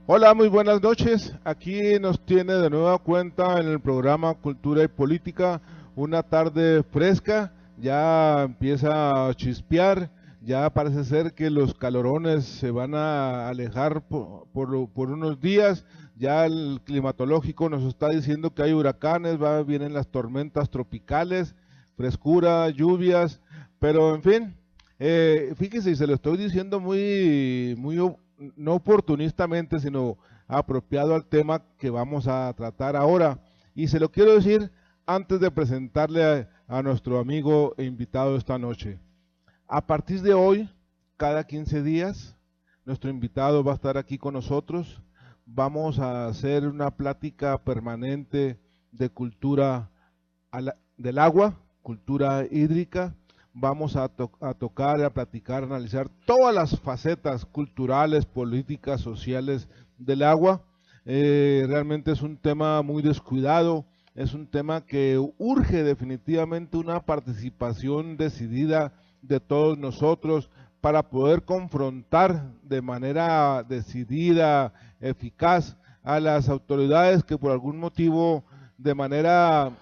Hola, muy buenas noches. Aquí nos tiene de nueva cuenta en el programa Cultura y Política una tarde fresca. Ya empieza a chispear, ya parece ser que los calorones se van a alejar por unos días. Ya el climatológico nos está diciendo que hay huracanes, vienen las tormentas tropicales, frescura, lluvias, pero en fin, fíjese, y se lo estoy diciendo no oportunistamente, sino apropiado al tema que vamos a tratar ahora. Y se lo quiero decir antes de presentarle a nuestro amigo e invitado esta noche. A partir de hoy, cada 15 días, nuestro invitado va a estar aquí con nosotros. Vamos a hacer una plática permanente de cultura del agua, cultura hídrica. Vamos a tocar, a platicar, a analizar todas las facetas culturales, políticas, sociales del agua. Realmente es un tema muy descuidado, es un tema que urge definitivamente una participación decidida de todos nosotros para poder confrontar de manera decidida, eficaz, a las autoridades que por algún motivo, de manera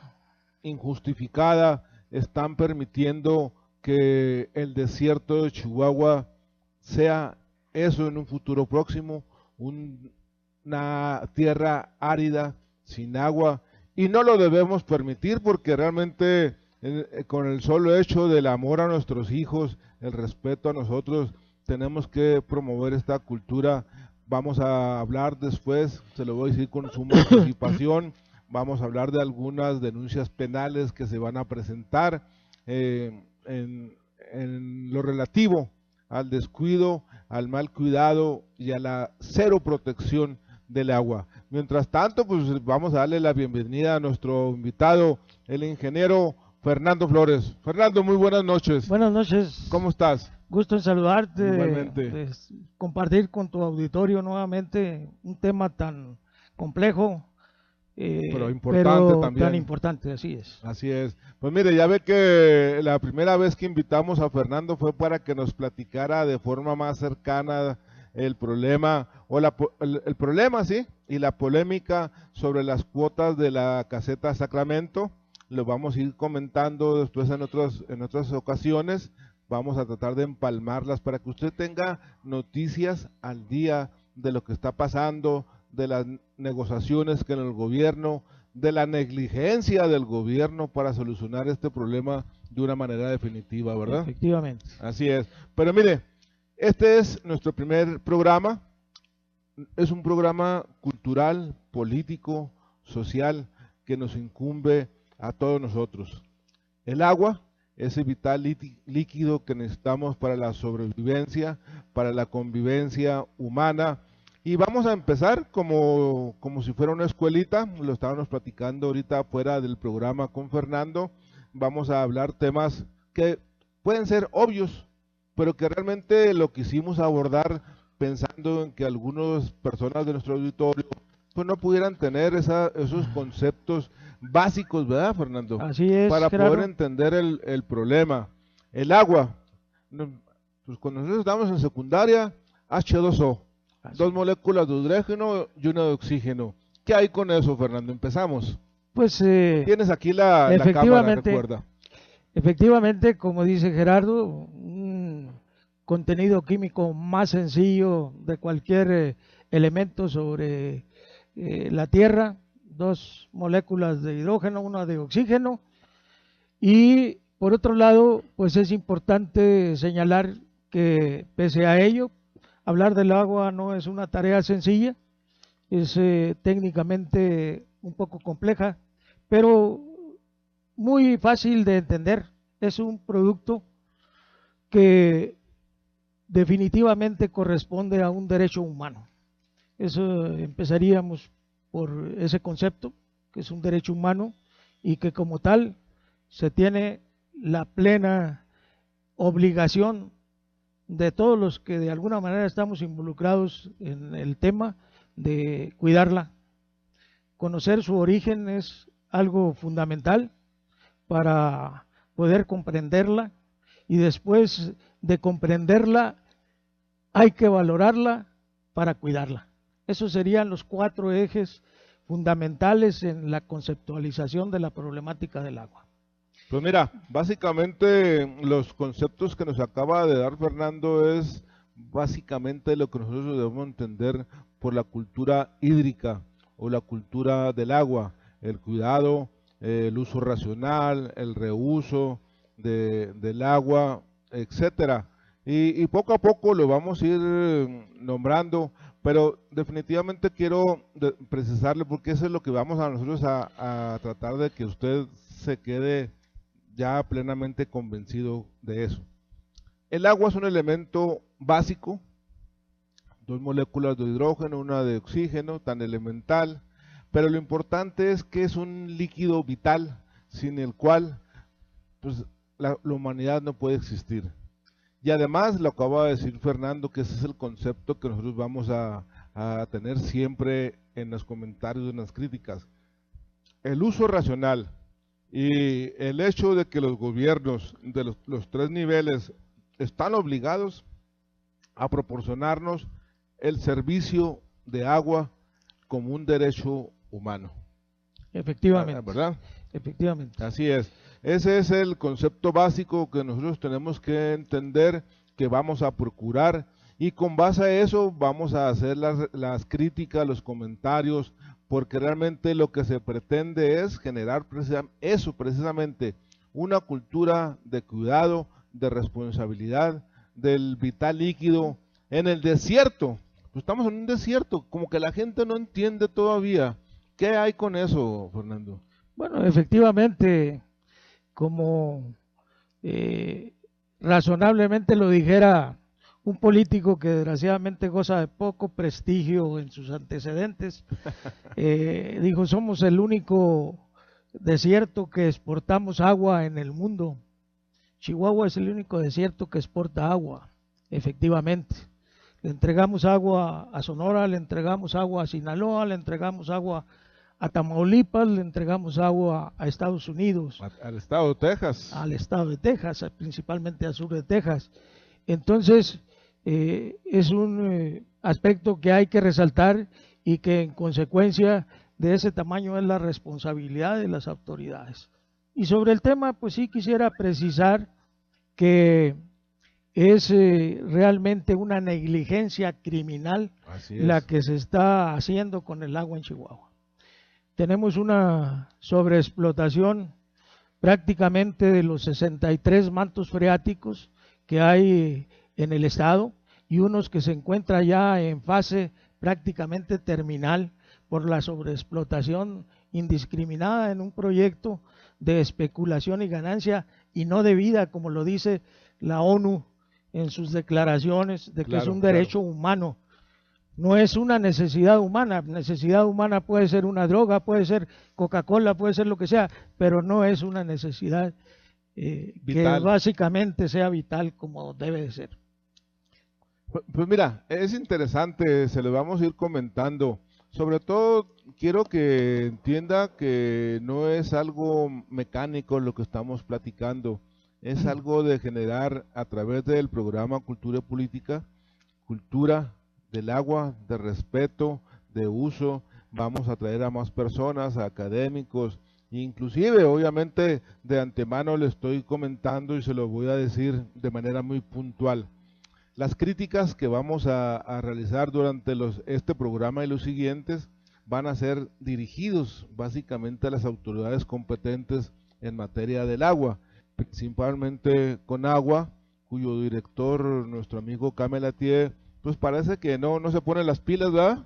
injustificada, están permitiendo que el desierto de Chihuahua sea eso en un futuro próximo, una tierra árida, sin agua, y no lo debemos permitir porque realmente con el solo hecho del amor a nuestros hijos, el respeto a nosotros, tenemos que promover esta cultura. Vamos a hablar después, se lo voy a decir con suma anticipación, vamos a hablar de algunas denuncias penales que se van a presentar en lo relativo al descuido, al mal cuidado y a la cero protección del agua. Mientras tanto, pues vamos a darle la bienvenida a nuestro invitado, el ingeniero Fernando Flores. Fernando, muy buenas noches. Buenas noches. ¿Cómo estás? Gusto en saludarte, Igualmente. compartir con tu auditorio nuevamente un tema tan complejo, Pero importante pero también. tan importante, así es. Así es. Pues mire, ya ve que la primera vez que invitamos a Fernando fue para que nos platicara de forma más cercana el problema, o el problema, sí, y la polémica sobre las cuotas de la caseta Sacramento. Lo vamos a ir comentando después en otras ocasiones. Vamos a tratar de empalmarlas para que usted tenga noticias al día de lo que está pasando, de las negociaciones que en el gobierno, de la negligencia del gobierno para solucionar este problema de una manera definitiva, ¿verdad? Efectivamente. Así es. Pero mire, este es nuestro primer programa. Es un programa cultural, político, social, que nos incumbe a todos nosotros. El agua es el vital líquido que necesitamos para la sobrevivencia, para la convivencia humana. Y vamos a empezar como si fuera una escuelita, lo estábamos platicando ahorita fuera del programa con Fernando. Vamos a hablar temas que pueden ser obvios, pero que realmente lo quisimos abordar pensando en que algunas personas de nuestro auditorio pues no pudieran tener esos conceptos básicos, ¿verdad, Fernando? Así es, Para Gerardo. poder entender el problema. El agua, pues cuando nosotros estamos en secundaria, H2O, dos moléculas de hidrógeno y una de oxígeno. ¿Qué hay con eso, Fernando? Empezamos. Pues Tienes aquí la cámara, recuerda. efectivamente, como dice Gerardo, un contenido químico más sencillo de cualquier elemento sobre la Tierra, dos moléculas de hidrógeno, una de oxígeno, y por otro lado, pues es importante señalar que pese a ello, hablar del agua no es una tarea sencilla, es técnicamente un poco compleja, pero muy fácil de entender. Es un producto que definitivamente corresponde a un derecho humano. Eso empezaríamos por ese concepto, que es un derecho humano y que como tal se tiene la plena obligación de todos los que de alguna manera estamos involucrados en el tema de cuidarla. Conocer su origen es algo fundamental para poder comprenderla y después de comprenderla hay que valorarla para cuidarla. Esos serían los 4 ejes fundamentales en la conceptualización de la problemática del agua. Pues mira, básicamente los conceptos que nos acaba de dar Fernando es básicamente lo que nosotros debemos entender por la cultura hídrica o la cultura del agua, el cuidado, el uso racional, el reuso del agua, etcétera. Y poco a poco lo vamos a ir nombrando, pero definitivamente quiero precisarle, porque eso es lo que vamos a nosotros a tratar de que usted se quede ya plenamente convencido de eso. El agua es un elemento básico, 2 moléculas de hidrógeno, una de oxígeno, tan elemental, pero lo importante es que es un líquido vital, sin el cual pues, la humanidad no puede existir. Y además, lo acaba de decir Fernando, que ese es el concepto que nosotros vamos a tener siempre en los comentarios, en las críticas. El uso racional y el hecho de que los gobiernos de los 3 niveles están obligados a proporcionarnos el servicio de agua como un derecho humano. Efectivamente. ¿Verdad? Efectivamente. Así es. Ese es el concepto básico que nosotros tenemos que entender, que vamos a procurar, y con base a eso vamos a hacer las críticas, los comentarios, porque realmente lo que se pretende es generar eso precisamente, una cultura de cuidado, de responsabilidad, del vital líquido en el desierto. Pues estamos en un desierto, como que la gente no entiende todavía. ¿Qué hay con eso, Fernando? Bueno, efectivamente, como razonablemente lo dijera un político que desgraciadamente goza de poco prestigio en sus antecedentes, dijo, somos el único desierto que exportamos agua en el mundo. Chihuahua es el único desierto que exporta agua, efectivamente. Le entregamos agua a Sonora, le entregamos agua a Sinaloa, le entregamos agua a Tamaulipas, le entregamos agua a Estados Unidos. Al estado de Texas. Al estado de Texas, principalmente al sur de Texas. Entonces, es un aspecto que hay que resaltar y que en consecuencia de ese tamaño es la responsabilidad de las autoridades. Y sobre el tema, pues sí quisiera precisar que es realmente una negligencia criminal la que se está haciendo con el agua en Chihuahua. Tenemos una sobreexplotación prácticamente de los 63 mantos freáticos que hay en el estado y unos que se encuentran ya en fase prácticamente terminal por la sobreexplotación indiscriminada en un proyecto de especulación y ganancia y no debida, como lo dice la ONU en sus declaraciones de que es un derecho humano. No es una necesidad humana puede ser una droga, puede ser Coca-Cola, puede ser lo que sea, pero no es una necesidad que básicamente sea vital como debe de ser. Pues mira, es interesante, se lo vamos a ir comentando. Sobre todo quiero que entienda que no es algo mecánico lo que estamos platicando, es algo de generar a través del programa Cultura y Política, cultura del agua, de respeto, de uso. Vamos a traer a más personas, a académicos, inclusive obviamente de antemano le estoy comentando y se lo voy a decir de manera muy puntual. Las críticas que vamos a realizar durante este programa y los siguientes van a ser dirigidos básicamente a las autoridades competentes en materia del agua, principalmente con agua, cuyo director, nuestro amigo Camelatier, pues parece que no se pone las pilas, ¿verdad?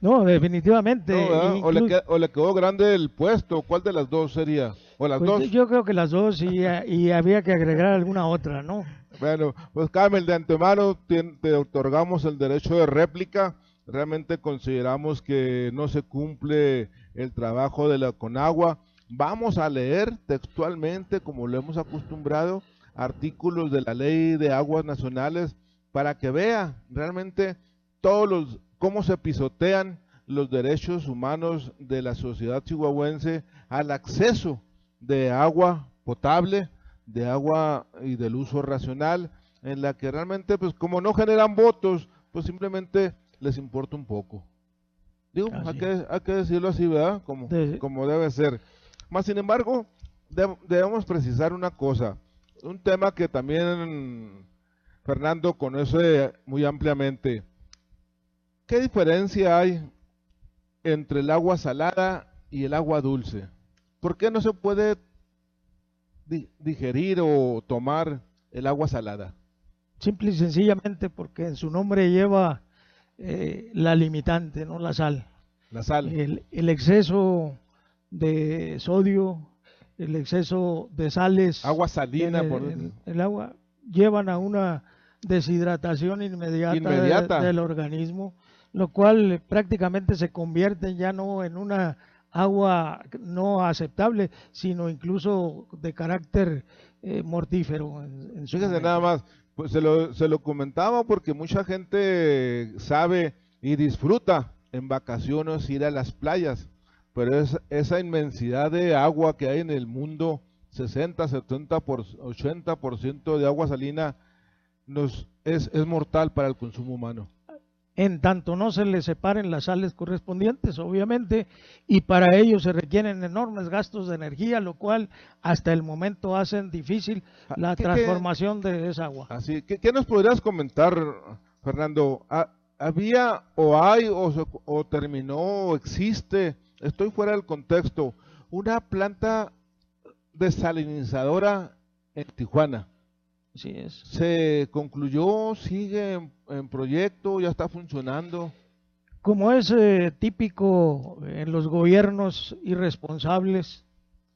No, definitivamente. No, o le quedó grande el puesto. ¿Cuál de las dos sería? ¿O las dos? Yo creo que las dos y había que agregar alguna otra, ¿no? Bueno, pues Camel, de antemano te otorgamos el derecho de réplica. Realmente consideramos que no se cumple el trabajo de la Conagua. Vamos a leer textualmente, como lo hemos acostumbrado, artículos de la Ley de Aguas Nacionales para que vea realmente cómo se pisotean los derechos humanos de la sociedad chihuahuense al acceso de agua potable, de agua y del uso racional, en la que realmente, pues como no generan votos, pues simplemente les importa un poco. Digo, hay que decirlo así, ¿verdad? Como debe ser. Más sin embargo, debemos precisar una cosa, un tema que también Fernando conoce muy ampliamente. ¿Qué diferencia hay entre el agua salada y el agua dulce? ¿Por qué no se puede digerir o tomar el agua salada? Simple y sencillamente porque en su nombre lleva la limitante, no la sal. La sal. El exceso de sodio, el exceso de sales. Agua salina. El agua llevan a una deshidratación inmediata. Del organismo, lo cual prácticamente se convierte ya no en una agua no aceptable, sino incluso de carácter mortífero. Fíjese nada más, pues se lo comentaba porque mucha gente sabe y disfruta en vacaciones ir a las playas, pero esa inmensidad de agua que hay en el mundo, 60, 70, 80% de agua salina, es mortal para el consumo humano. En tanto no se le separen las sales correspondientes, obviamente, y para ello se requieren enormes gastos de energía, lo cual hasta el momento hacen difícil la transformación de esa agua. Así, ¿qué nos podrías comentar, Fernando? ¿Había o hay o terminó o existe, estoy fuera del contexto, una planta desalinizadora en Tijuana? Así es. ¿Se concluyó? ¿Sigue en proyecto? ¿Ya está funcionando? Como es típico en los gobiernos irresponsables,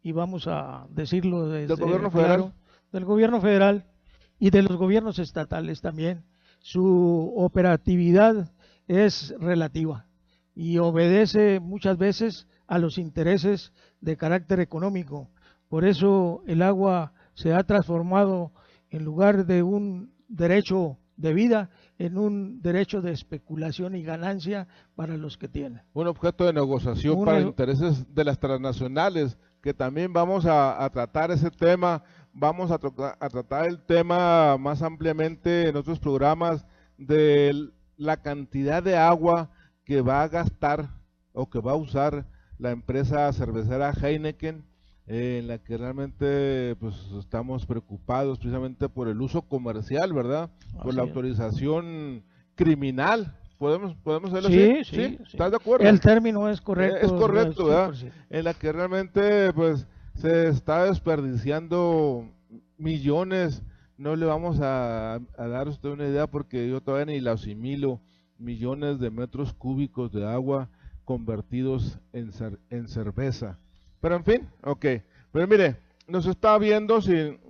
y vamos a decirlo desde ¿Del gobierno federal? Del gobierno federal y de los gobiernos estatales también, su operatividad es relativa y obedece muchas veces a los intereses de carácter económico. Por eso el agua se ha transformado, en lugar de un derecho de vida, en un derecho de especulación y ganancia para los que tienen. Un objeto de negociación para intereses de las transnacionales, que también vamos a tratar ese tema, vamos a tratar el tema más ampliamente en otros programas de la cantidad de agua que va a gastar o que va a usar la empresa cervecera Heineken, en la que realmente pues estamos preocupados precisamente por el uso comercial, ¿verdad? Por la autorización criminal. ¿Podemos hacerlo así? Sí. ¿Estás de acuerdo? El término es correcto. Es correcto, ¿verdad? En la que realmente pues se está desperdiciando millones. No le vamos a dar a usted una idea porque yo todavía ni la asimilo. Millones de metros cúbicos de agua convertidos en cerveza. Pero en fin, ok. Pero mire, nos está viendo,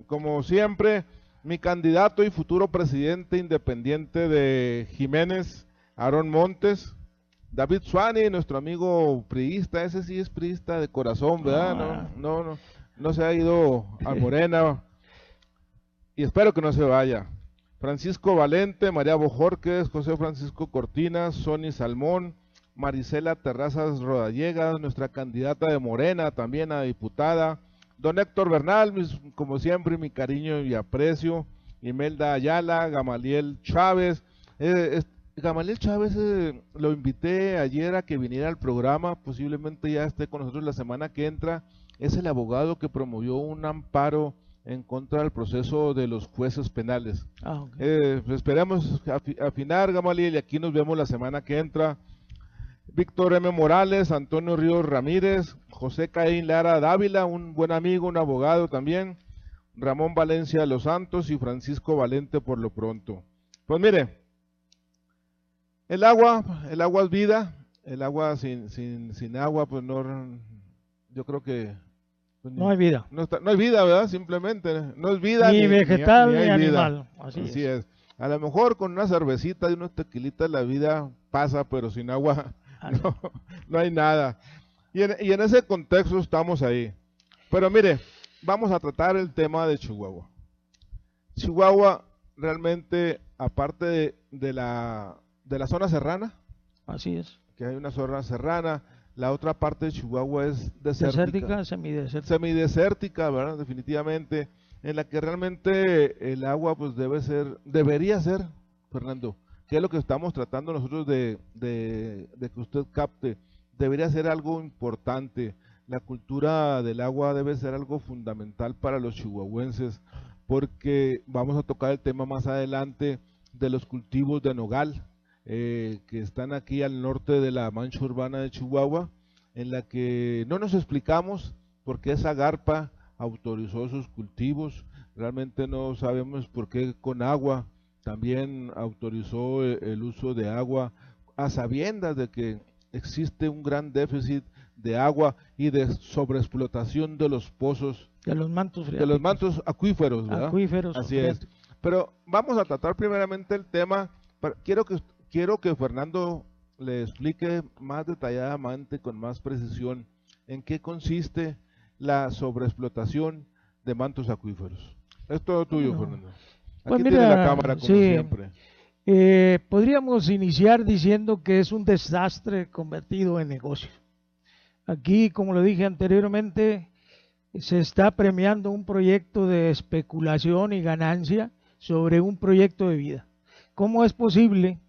como siempre, mi candidato y futuro presidente independiente de Jiménez, Aarón Montes, David Suani, nuestro amigo priista, ese sí es priista de corazón, ¿verdad? No se ha ido a Morena y espero que no se vaya. Francisco Valente, María Bojorquez, José Francisco Cortinas, Sony Salmón, Marisela Terrazas Rodallegas, nuestra candidata de Morena, también a diputada, don Héctor Bernal, como siempre mi cariño y aprecio, Imelda Ayala, Gamaliel Chávez. Gamaliel Chávez lo invité ayer a que viniera al programa, posiblemente ya esté con nosotros la semana que entra. Es el abogado que promovió un amparo en contra del proceso de los jueces penales. Esperemos afinar, Gamaliel, y aquí nos vemos la semana que entra. Víctor M. Morales, Antonio Ríos Ramírez, José Caín Lara Dávila, un buen amigo, un abogado también, Ramón Valencia de los Santos y Francisco Valente por lo pronto. Pues mire, el agua es vida, el agua sin agua, pues no, yo creo que pues no hay vida. No hay vida, ¿verdad? Simplemente, no es vida ni vegetal ni animal. Así es. A lo mejor con una cervecita y unos tequilitas la vida pasa, pero sin agua no hay nada. Y en ese contexto estamos ahí. Pero mire, vamos a tratar el tema de Chihuahua. Chihuahua realmente, aparte de la zona serrana, así es, que hay una zona serrana, la otra parte de Chihuahua es desértica, semidesértica, ¿verdad? Definitivamente, en la que realmente el agua pues debería ser, Fernando, ¿qué es lo que estamos tratando nosotros de que usted capte? Debería ser algo importante. La cultura del agua debe ser algo fundamental para los chihuahuenses, porque vamos a tocar el tema más adelante de los cultivos de nogal, que están aquí al norte de la mancha urbana de Chihuahua, en la que no nos explicamos por qué Zagarpa autorizó sus cultivos, realmente no sabemos por qué Conagua también autorizó el uso de agua a sabiendas de que existe un gran déficit de agua y de sobreexplotación de los pozos, de los mantos de los mantos acuíferos, ¿verdad? Acuíferos. Así es. Pero vamos a tratar primeramente el tema. Quiero que Fernando le explique más detalladamente, con más precisión, en qué consiste la sobreexplotación de mantos acuíferos. Es todo tuyo, Fernando. Pues Aquí mira, tiene la cámara como siempre. Podríamos iniciar diciendo que es un desastre convertido en negocio. Aquí, como lo dije anteriormente, se está premiando un proyecto de especulación y ganancia sobre un proyecto de vida. ¿Cómo es posible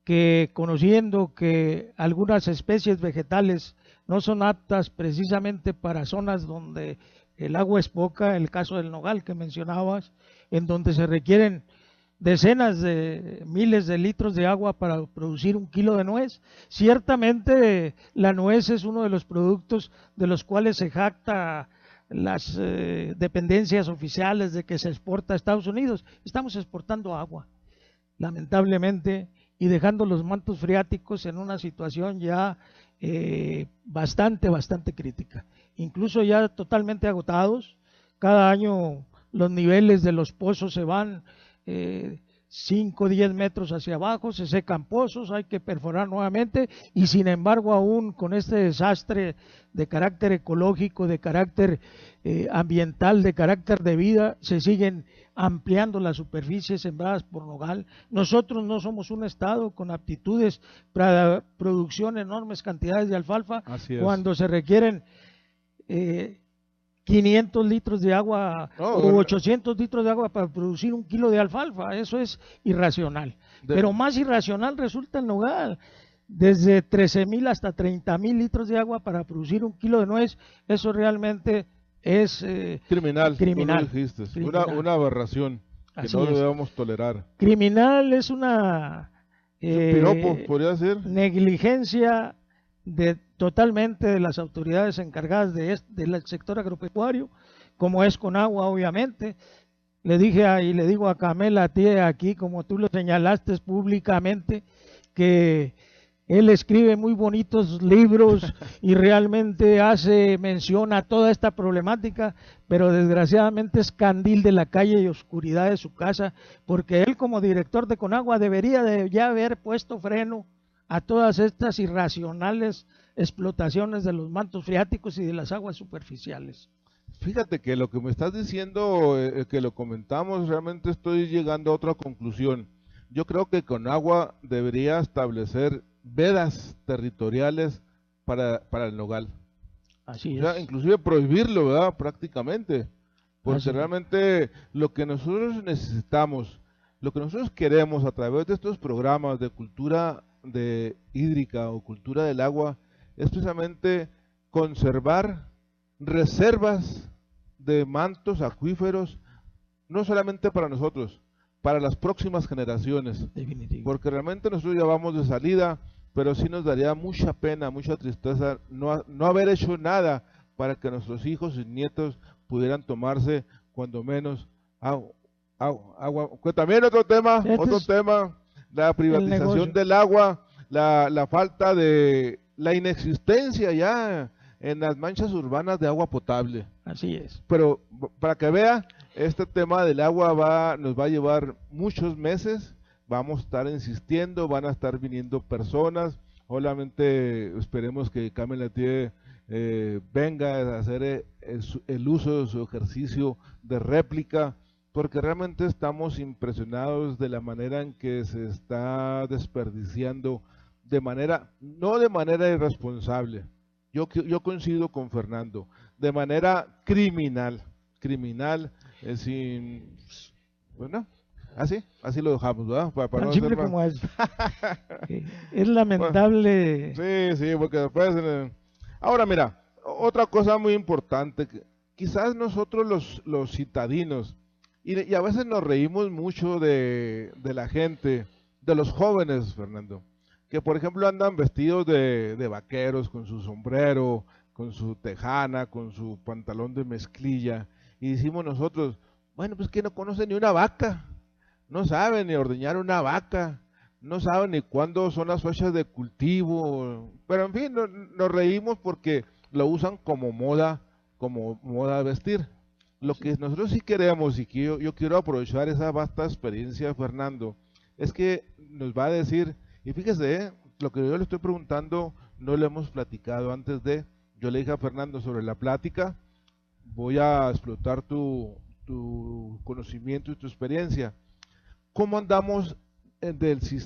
que, conociendo que algunas especies vegetales no son aptas precisamente para zonas donde el agua es poca, el caso del nogal que mencionabas, en donde se requieren decenas de miles de litros de agua para producir un kilo de nuez? Ciertamente la nuez es uno de los productos de los cuales se jacta las dependencias oficiales de que se exporta a Estados Unidos. Estamos exportando agua, lamentablemente, y dejando los mantos freáticos en una situación ya bastante crítica, incluso ya totalmente agotados. Cada año los niveles de los pozos se van 5 o 10 metros hacia abajo, se secan pozos, hay que perforar nuevamente, y sin embargo aún con este desastre de carácter ecológico, de carácter ambiental, de carácter de vida, se siguen ampliando las superficies sembradas por nogal. Nosotros no somos un estado con aptitudes para producción de enormes cantidades de alfalfa, cuando se requieren 500 litros de agua o 800 litros de agua para producir un kilo de alfalfa. Eso es irracional. Pero más irracional resulta el nogal. Desde 13,000 hasta 30,000 litros de agua para producir un kilo de nuez, eso realmente es criminal. Una aberración que no debemos tolerar. Criminal es una piropo, podría ser, negligencia totalmente de las autoridades encargadas del sector agropecuario, como es Conagua, obviamente. Le dije y le digo a Camela, a ti aquí, como tú lo señalaste públicamente, que él escribe muy bonitos libros y realmente hace mención a toda esta problemática, pero desgraciadamente es candil de la calle y oscuridad de su casa, porque él, como director de Conagua, debería de ya haber puesto freno a todas estas irracionales explotaciones de los mantos freáticos y de las aguas superficiales. Fíjate que lo que me estás diciendo, que lo comentamos, realmente estoy llegando a otra conclusión. Yo creo que Conagua debería establecer vedas territoriales para el nogal. Así es. O sea, inclusive prohibirlo, ¿verdad? Prácticamente. Porque realmente lo que nosotros necesitamos, lo que nosotros queremos a través de estos programas de cultura hídrica o cultura del agua, es precisamente conservar reservas de mantos acuíferos, no solamente para nosotros, para las próximas generaciones. Definitivo. Porque realmente nosotros ya vamos de salida, pero sí nos daría mucha pena, mucha tristeza no haber hecho nada para que nuestros hijos y nietos pudieran tomarse cuando menos agua. También otro tema, la privatización del agua, la falta de la inexistencia ya en las manchas urbanas de agua potable. Así es. Pero para que vea, este tema del agua nos va a llevar muchos meses, vamos a estar insistiendo, van a estar viniendo personas, obviamente esperemos que Camela Tie venga a hacer el uso de su ejercicio de réplica, porque realmente estamos impresionados de la manera en que se está desperdiciando no de manera irresponsable. Yo coincido con Fernando, de manera criminal, Así, así lo dejamos, ¿verdad? Para Tan no simple ser más. como es. Es lamentable. Sí, sí, porque después... Ahora mira, otra cosa muy importante, que quizás nosotros los citadinos, y a veces nos reímos mucho de la gente, de los jóvenes, Fernando, que por ejemplo andan vestidos de vaqueros, con su sombrero, con su tejana, con su pantalón de mezclilla, y decimos nosotros, bueno, pues que no conocen ni una vaca, no saben ni ordeñar una vaca, no saben ni cuándo son las fechas de cultivo, pero en fin, nos reímos porque lo usan como moda de vestir. Lo que nosotros sí queremos y que yo quiero aprovechar esa vasta experiencia, Fernando, es que nos va a decir, y fíjese, lo que yo le estoy preguntando no lo hemos platicado antes de, yo le dije a Fernando sobre la plática, voy a explotar tu conocimiento y tu experiencia. ¿Cómo andamos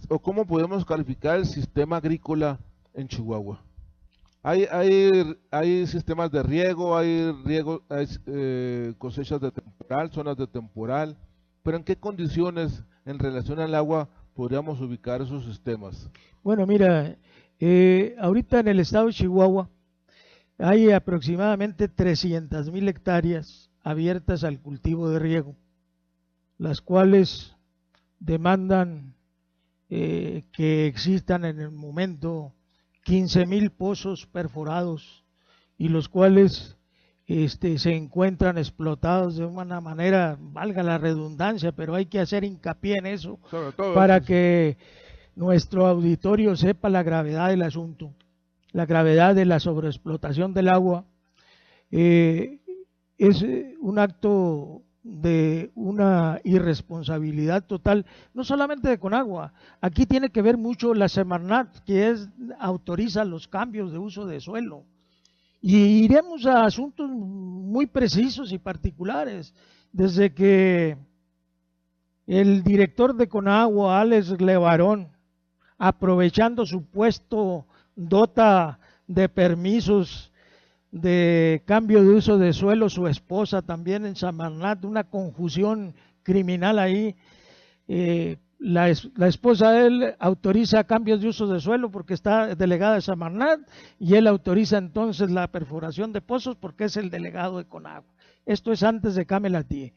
o cómo podemos calificar el sistema agrícola en Chihuahua? Hay sistemas de riego, hay cosechas de temporal, zonas de temporal, pero ¿en qué condiciones en relación al agua podríamos ubicar esos sistemas? Bueno, mira, ahorita en el estado de Chihuahua hay aproximadamente 300,000 hectáreas abiertas al cultivo de riego, las cuales demandan que existan en el momento 15,000 pozos perforados y los cuales se encuentran explotados de una manera, valga la redundancia, pero hay que hacer hincapié en eso Sobre todo, para que nuestro auditorio sepa la gravedad del asunto, la gravedad de la sobreexplotación del agua. Es un acto de una irresponsabilidad total, no solamente de Conagua, aquí tiene que ver mucho la Semarnat, que autoriza los cambios de uso de suelo. Y iremos a asuntos muy precisos y particulares, desde que el director de Conagua, Alex Levarón, aprovechando su puesto, dota de permisos de cambio de uso de suelo, su esposa también en Semarnat, una confusión criminal ahí. La esposa de él autoriza cambios de uso de suelo porque está delegada de Semarnat y él autoriza entonces la perforación de pozos porque es el delegado de Conagua. Esto es antes de Camelatí.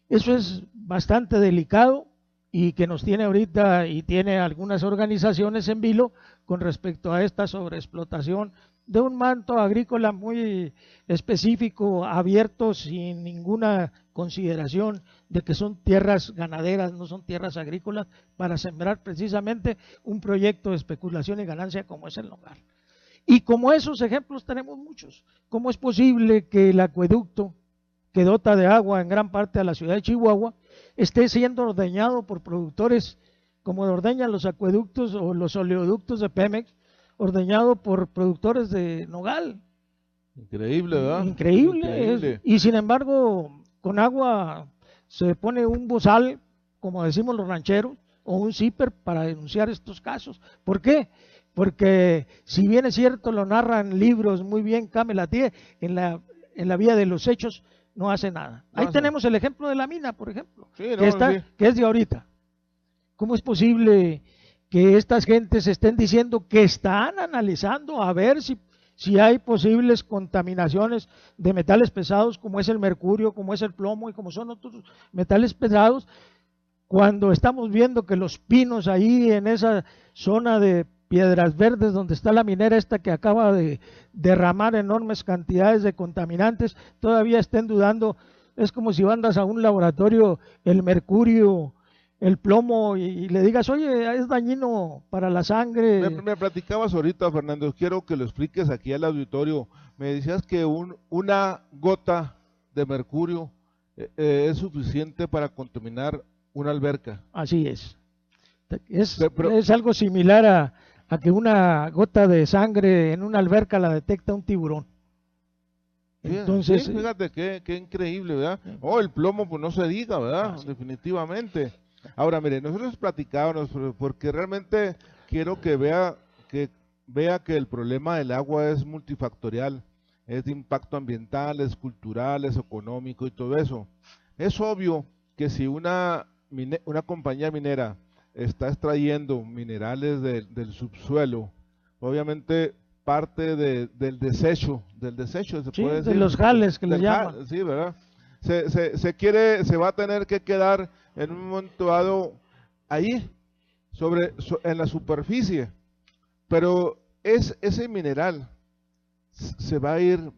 Eso es bastante delicado y que nos tiene ahorita y tiene algunas organizaciones en vilo con respecto a esta sobreexplotación de un manto agrícola muy específico, abierto sin ninguna consideración de que son tierras ganaderas, no son tierras agrícolas, para sembrar precisamente un proyecto de especulación y ganancia como es el nogal. Y como esos ejemplos tenemos muchos. ¿Cómo es posible que el acueducto que dota de agua en gran parte a la ciudad de Chihuahua esté siendo ordeñado por productores como ordeñan los acueductos o los oleoductos de Pemex, ordeñado por productores de nogal? Increíble, ¿verdad? Increíble. Y sin embargo, Conagua se pone un bozal, como decimos los rancheros, o un zipper para denunciar estos casos. ¿Por qué? Porque si bien es cierto, lo narran libros muy bien Camelatí, en la vía de los hechos no hace nada. Ahí tenemos el ejemplo de la mina, por ejemplo, sí, que es de ahorita. ¿Cómo es posible que estas gentes estén diciendo que están analizando a ver si hay posibles contaminaciones de metales pesados como es el mercurio, como es el plomo y como son otros metales pesados, cuando estamos viendo que los pinos ahí en esa zona de Piedras Verdes, donde está la minera esta que acaba de derramar enormes cantidades de contaminantes, todavía estén dudando? Es como si mandas a un laboratorio el mercurio, el plomo y le digas, oye, es dañino para la sangre. Me platicabas ahorita, Fernando, quiero que lo expliques aquí al auditorio. Me decías que una gota de mercurio es suficiente para contaminar una alberca. Así es. Es algo similar a que una gota de sangre en una alberca la detecta un tiburón. Entonces, sí, fíjate qué increíble, ¿verdad? Oh, el plomo, pues no se diga, ¿verdad? Sí. Definitivamente. Ahora, mire, nosotros platicábamos porque realmente quiero que vea que el problema del agua es multifactorial, es de impacto ambiental, es cultural, es económico y todo eso. Es obvio que si una una compañía minera está extrayendo minerales del subsuelo, obviamente parte del desecho se Sí, puede de decir, los jales que le del llaman. sí, ¿verdad? Se va a tener que quedar en un momento dado ahí, en la superficie, pero ese mineral se va a ir,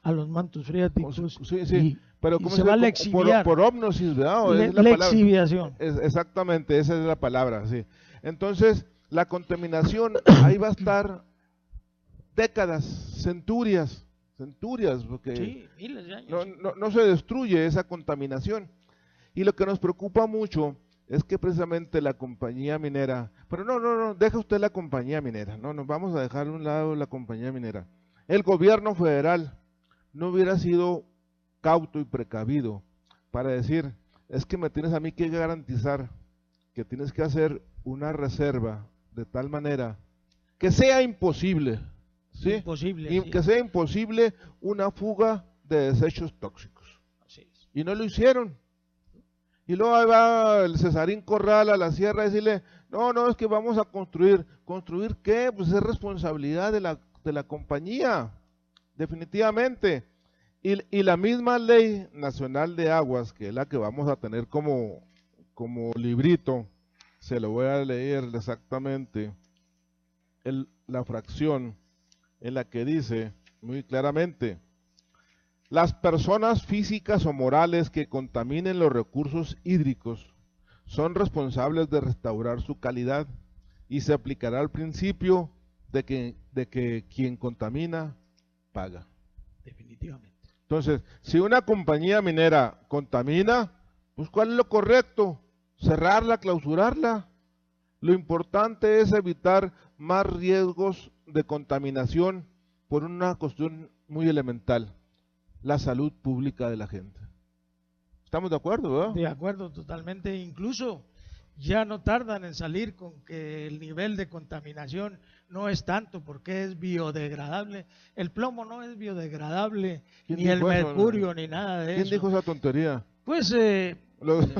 A los mantos freáticos sí, pero y ¿cómo se va a dice? lexiviar. Por ómnosis, ¿verdad? ¿O esa es la palabra? Lexiviación. Exactamente, esa es la palabra, sí. Entonces, la contaminación ahí va a estar décadas, centurias, porque Sí, miles de años. no se destruye esa contaminación. Y lo que nos preocupa mucho es que precisamente la compañía minera, pero no, deja usted la compañía minera, no, nos vamos a dejar a un lado la compañía minera. El gobierno federal no hubiera sido cauto y precavido para decir, es que me tienes a mí que garantizar que tienes que hacer una reserva de tal manera que sea imposible, ¿sí? Imposible, Y sí. que sea imposible una fuga de desechos tóxicos. Así es. Y no lo hicieron. Y luego ahí va el Cesarín Corral a la sierra a decirle, no, es que vamos a construir. ¿Construir qué? Pues es responsabilidad de la compañía, definitivamente. Y la misma Ley Nacional de Aguas, que es la que vamos a tener como librito, se lo voy a leer exactamente, la fracción en la que dice muy claramente: las personas físicas o morales que contaminen los recursos hídricos son responsables de restaurar su calidad y se aplicará el principio de que quien contamina paga. Definitivamente. Entonces, si una compañía minera contamina, pues ¿cuál es lo correcto? Cerrarla, clausurarla. Lo importante es evitar más riesgos de contaminación por una cuestión muy elemental: la salud pública de la gente. ¿Estamos de acuerdo, verdad? De acuerdo, totalmente. Incluso ya no tardan en salir con que el nivel de contaminación no es tanto porque es biodegradable. El plomo no es biodegradable, ni el mercurio, ni nada de eso. ¿Quién dijo esa tontería? Pues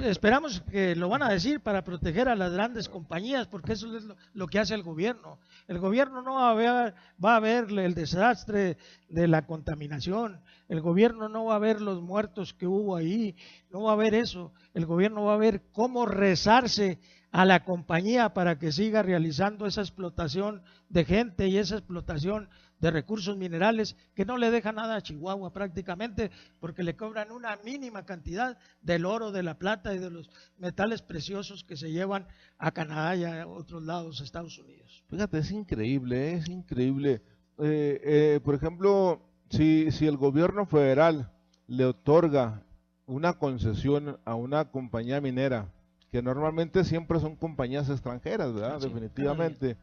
esperamos que lo van a decir para proteger a las grandes compañías, porque eso es lo que hace el gobierno. El gobierno no va a ver el desastre de la contaminación, el gobierno no va a ver los muertos que hubo ahí, no va a ver eso. El gobierno va a ver cómo rezarse a la compañía para que siga realizando esa explotación de gente y esa explotación de recursos minerales que no le deja nada a Chihuahua prácticamente, porque le cobran una mínima cantidad del oro, de la plata y de los metales preciosos que se llevan a Canadá y a otros lados, a Estados Unidos. Fíjate, es increíble, es increíble. Por ejemplo, si el gobierno federal le otorga una concesión a una compañía minera, que normalmente siempre son compañías extranjeras, ¿verdad? Sí, definitivamente.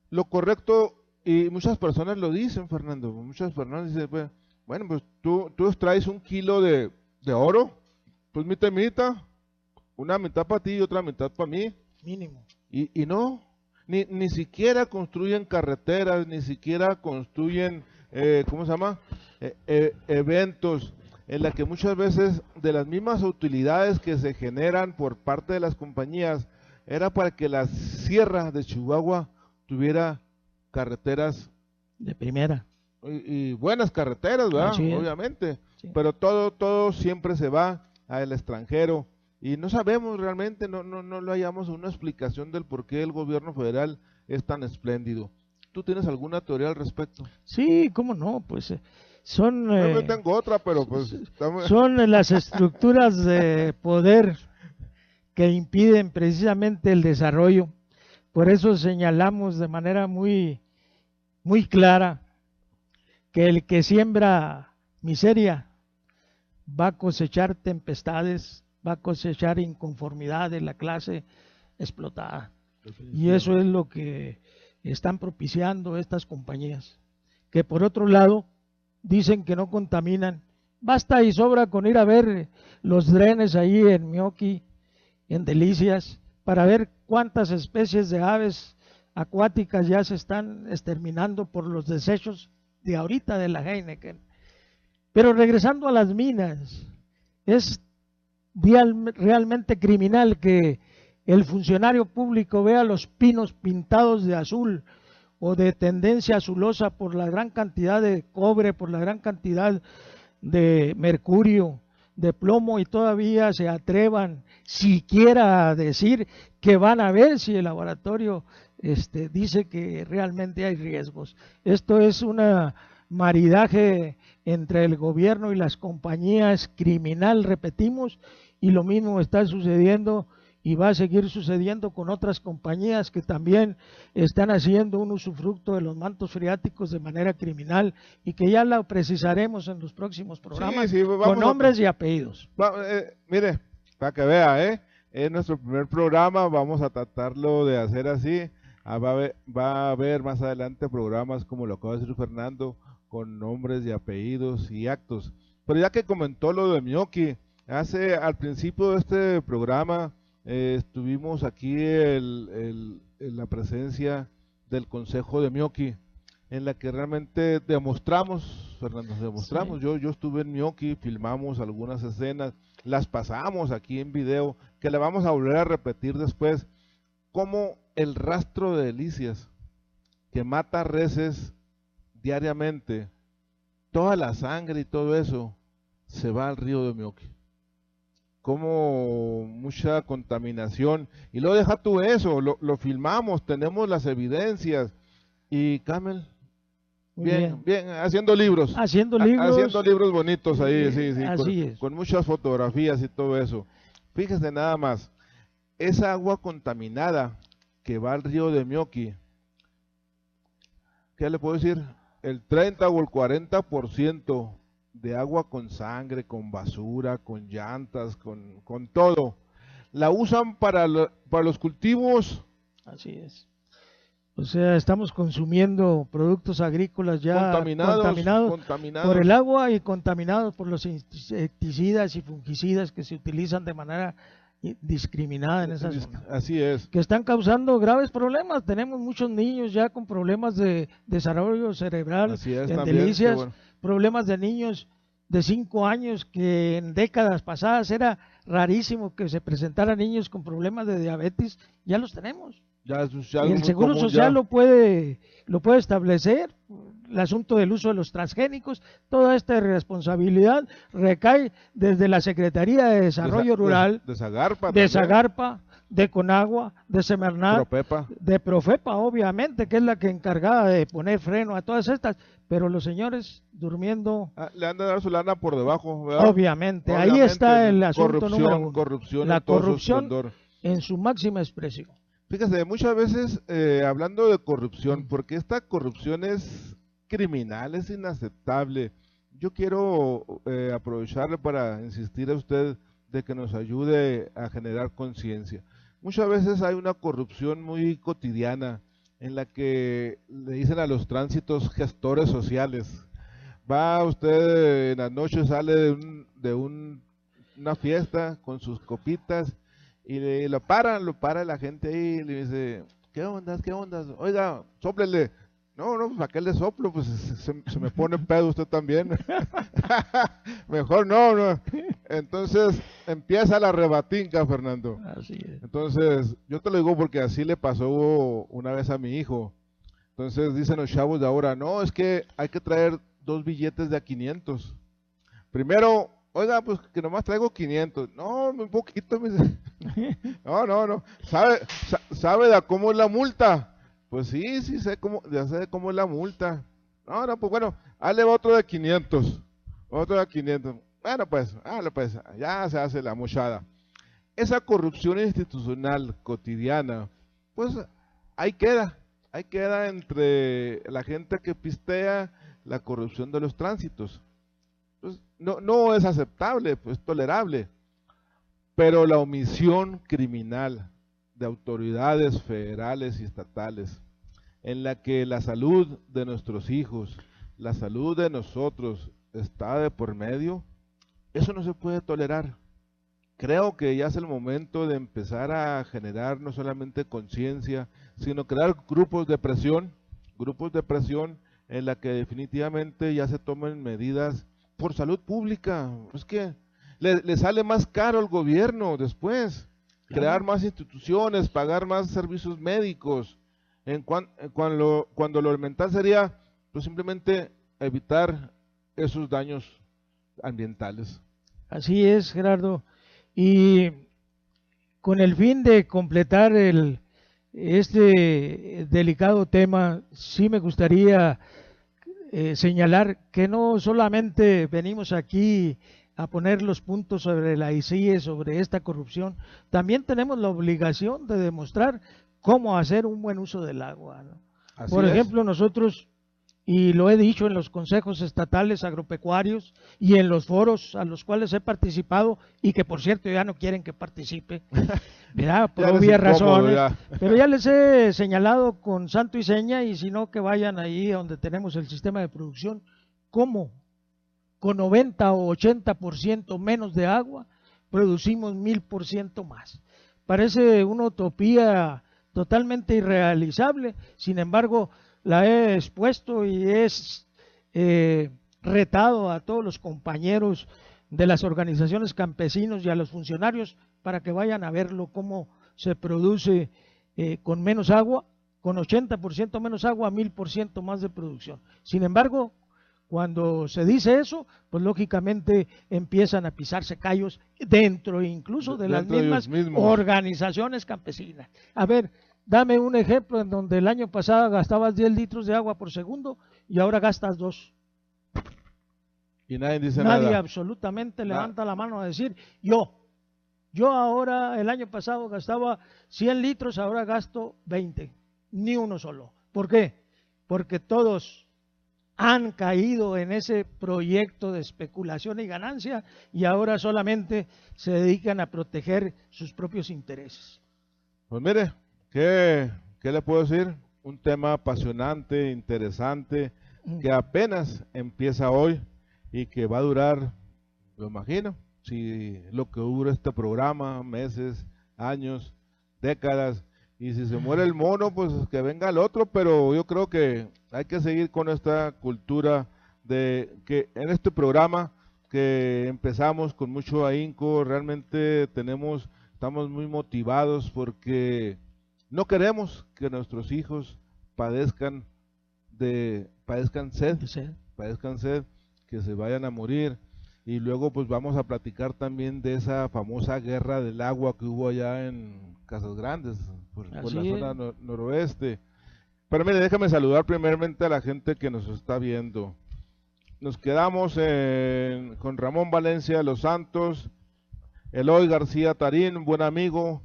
Lo correcto, y muchas personas lo dicen, Fernando, muchas personas dicen, bueno, pues tú extraes 1 kilo de oro, pues mitad, una mitad para ti y otra mitad para mí. Mínimo. Y no, ni siquiera construyen carreteras, ni siquiera construyen, ¿cómo se llama? Eventos en la que muchas veces de las mismas utilidades que se generan por parte de las compañías era para que la sierra de Chihuahua tuviera carreteras de primera y buenas carreteras, ¿verdad? Obviamente, sí. Pero todo siempre se va al extranjero y no sabemos realmente, no le hallamos una explicación del por qué el gobierno federal es tan espléndido. ¿Tú tienes alguna teoría al respecto? Sí, cómo no, pues son yo tengo otra, pero pues son las estructuras de poder que impiden precisamente el desarrollo. Por eso señalamos de manera muy clara que el que siembra miseria va a cosechar tempestades, va a cosechar inconformidad de la clase explotada. Y eso es lo que están propiciando estas compañías, que por otro lado dicen que no contaminan. Basta y sobra con ir a ver los drenes ahí en Mioqui, en Delicias, para ver cuántas especies de aves acuáticas ya se están exterminando por los desechos de ahorita de la Heineken. Pero regresando a las minas, es realmente criminal que el funcionario público vea los pinos pintados de azul o de tendencia azulosa por la gran cantidad de cobre, por la gran cantidad de mercurio, de plomo, y todavía se atrevan siquiera a decir que van a ver si el laboratorio dice que realmente hay riesgos. Esto es una maridaje entre el gobierno y las compañías criminal, repetimos, y lo mismo está sucediendo y va a seguir sucediendo con otras compañías que también están haciendo un usufructo de los mantos freáticos de manera criminal, y que ya lo precisaremos en los próximos programas, sí, con nombres y apellidos. Mire, para que vea, es nuestro primer programa, vamos a tratarlo de hacer así. Va a haber más adelante programas como lo acaba de decir Fernando, con nombres y apellidos y actos. Pero ya que comentó lo de Mioki, al principio de este programa estuvimos aquí en la presencia del Consejo de Mioki, en la que realmente demostramos, Fernando, demostramos. Sí. Yo estuve en Mioki, filmamos algunas escenas, las pasamos aquí en video, que la vamos a volver a repetir después, como el rastro de Delicias, que mata reses diariamente, toda la sangre y todo eso se va al río de Mioki. Como mucha contaminación, y luego deja tú eso, lo filmamos, tenemos las evidencias, y Camel, bien, haciendo libros bonitos ahí, sí, con muchas fotografías y todo eso. Fíjese nada más, esa agua contaminada que va al río de Mioki, ¿qué le puedo decir? El 30 o el 40% de agua con sangre, con basura, con llantas, con todo, la usan para los cultivos. Así es. O sea, estamos consumiendo productos agrícolas ya contaminados por el agua y contaminados por los insecticidas y fungicidas que se utilizan de manera discriminada en esas zonas. Así es. Que están causando graves problemas. Tenemos muchos niños ya con problemas de desarrollo cerebral, en Delicias, bueno, problemas de niños de 5 años, que en décadas pasadas era rarísimo que se presentaran niños con problemas de diabetes, ya los tenemos. Y el Seguro Social lo puede establecer. El asunto del uso de los transgénicos, toda esta responsabilidad recae desde la Secretaría de Desarrollo Rural, de Zagarpa, de Conagua, de Semarnat, de Profepa, obviamente, que es la que encargada de poner freno a todas estas, pero los señores durmiendo. Le han de dar su lana por debajo, ¿verdad? Obviamente, ahí está el asunto número uno. Corrupción, la corrupción en su máxima expresión. Fíjese, muchas veces hablando de corrupción, porque esta corrupción es criminal, es inaceptable. Yo quiero aprovecharle para insistir a usted de que nos ayude a generar conciencia. Muchas veces hay una corrupción muy cotidiana en la que le dicen a los tránsitos gestores sociales. Va usted en la noche, sale de una fiesta con sus copitas y lo para la gente ahí y le dice, ¿qué onda? Oiga, sóplele. No, pues ¿a qué le soplo? Pues se me pone pedo usted también. Mejor no. Entonces empieza la rebatinca, Fernando. Así es. Entonces, yo te lo digo porque así le pasó una vez a mi hijo. Entonces dicen los chavos de ahora, no, es que hay que traer 2 billetes de a 500. Primero, oiga, pues que nomás traigo 500. No, un poquito. No. ¿Sabe de cómo es la multa? Pues sí, sé cómo es la multa. No, pues bueno, hazle otro de 500. Bueno, pues, ya se hace la mochada. Esa corrupción institucional cotidiana, pues ahí queda entre la gente que pistea la corrupción de los tránsitos. Pues no es aceptable, pues tolerable. Pero la omisión criminal de autoridades federales y estatales, en la que la salud de nuestros hijos, la salud de nosotros está de por medio, eso no se puede tolerar. Creo que ya es el momento de empezar a generar no solamente conciencia, sino crear grupos de presión en la que definitivamente ya se tomen medidas por salud pública. Es que le sale más caro al gobierno después, crear más instituciones, pagar más servicios médicos, cuando lo elemental sería pues simplemente evitar esos daños ambientales. Así es, Gerardo. Y con el fin de completar este delicado tema, sí me gustaría señalar que no solamente venimos aquí a poner los puntos sobre la ICIE, sobre esta corrupción, también tenemos la obligación de demostrar cómo hacer un buen uso del agua, ¿no? Por ejemplo, nosotros, y lo he dicho en los consejos estatales agropecuarios y en los foros a los cuales he participado y que por cierto ya no quieren que participe, ¿verdad? Por obvias razones, pero ya les he señalado con santo y seña, y si no que vayan ahí donde tenemos el sistema de producción, cómo con 90 o 80% menos de agua producimos 1000% más. Parece una utopía totalmente irrealizable, sin embargo la he expuesto y es retado a todos los compañeros de las organizaciones campesinos y a los funcionarios para que vayan a verlo, cómo se produce con menos agua, con 80% menos agua, 1000% más de producción. Sin embargo, cuando se dice eso, pues lógicamente empiezan a pisarse callos dentro incluso de las mismas organizaciones campesinas. A ver, dame un ejemplo en donde el año pasado gastabas 10 litros de agua por segundo y ahora gastas 2. Y nadie dice nada. Nadie absolutamente levanta la mano a decir, yo ahora, el año pasado gastaba 100 litros, ahora gasto 20. Ni uno solo. ¿Por qué? Porque todos han caído en ese proyecto de especulación y ganancia y ahora solamente se dedican a proteger sus propios intereses. Pues mire, ¿qué le puedo decir? Un tema apasionante, interesante, que apenas empieza hoy y que va a durar, lo imagino, si lo que dura este programa, meses, años, décadas. Y si se muere el mono, pues que venga el otro, pero yo creo que hay que seguir con esta cultura de que en este programa que empezamos con mucho ahínco, realmente estamos muy motivados porque no queremos que nuestros hijos padezcan sed, que se vayan a morir. Y luego pues vamos a platicar también de esa famosa guerra del agua que hubo allá en Casas Grandes, por la zona noroeste. Pero mire, déjame saludar primeramente a la gente que nos está viendo. Nos quedamos con Ramón Valencia de los Santos, Eloy García Tarín, buen amigo,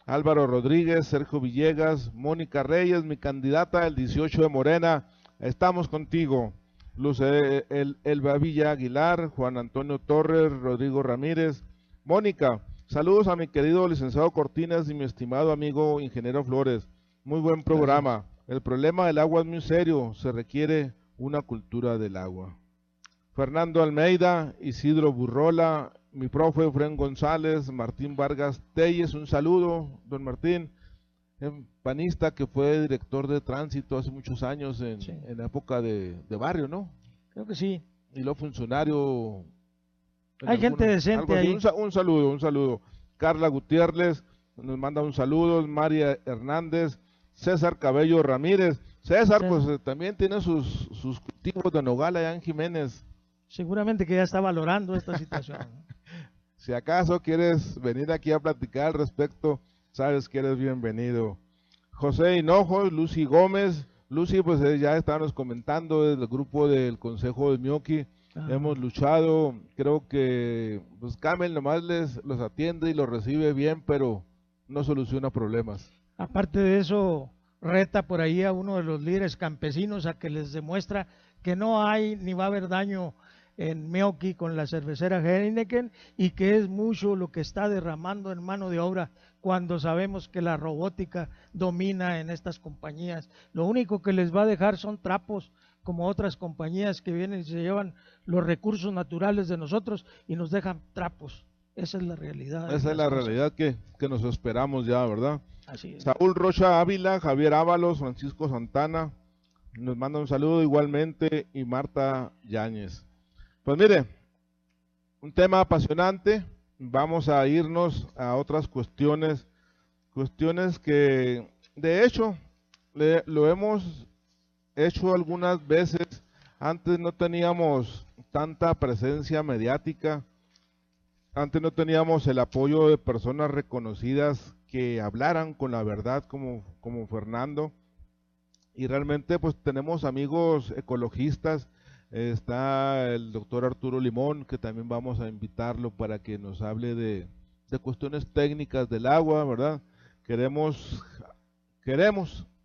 Álvaro Rodríguez, Sergio Villegas, Mónica Reyes, mi candidata el 18 de Morena, estamos contigo. Elba Villa Aguilar, Juan Antonio Torres, Rodrigo Ramírez, Mónica, saludos a mi querido licenciado Cortinas y mi estimado amigo ingeniero Flores, muy buen programa. Gracias. El problema del agua es muy serio, se requiere una cultura del agua. Fernando Almeida, Isidro Burrola, mi profe Fren González, Martín Vargas Telles, un saludo, don Martín, panista que fue director de tránsito hace muchos años en la época de barrio, ¿no? Creo que sí. Y luego funcionario. Hay gente decente ahí. Un saludo. Carla Gutiérrez nos manda un saludo, María Hernández, César Cabello Ramírez. César, sí, pues también tiene sus cultivos de nogal allá en Jiménez. Seguramente que ya está valorando esta situación. Si acaso quieres venir aquí a platicar al respecto, sabes que eres bienvenido. José Hinojos, Lucy Gómez. Lucy, pues ya estábamos comentando del grupo del Consejo de Mioqui. Hemos luchado, creo que pues Camel nomás los atiende y los recibe bien, pero no soluciona problemas. Aparte de eso, reta por ahí a uno de los líderes campesinos a que les demuestra que no hay ni va a haber daño en Mioqui con la cervecera Heineken y que es mucho lo que está derramando en mano de obra cuando sabemos que la robótica domina en estas compañías. Lo único que les va a dejar son trapos, como otras compañías que vienen y se llevan los recursos naturales de nosotros y nos dejan trapos. Esa es la realidad. Esa es la realidad que nos esperamos ya, ¿verdad? Así es. Saúl Rocha Ávila, Javier Ábalos, Francisco Santana, nos manda un saludo igualmente, y Marta Yáñez. Pues mire, un tema apasionante. Vamos a irnos a otras cuestiones que de hecho lo hemos hecho algunas veces. Antes no teníamos tanta presencia mediática, antes no teníamos el apoyo de personas reconocidas que hablaran con la verdad como Fernando, y realmente pues tenemos amigos ecologistas. Está el doctor Arturo Limón, que también vamos a invitarlo para que nos hable de cuestiones técnicas del agua, ¿verdad? Queremos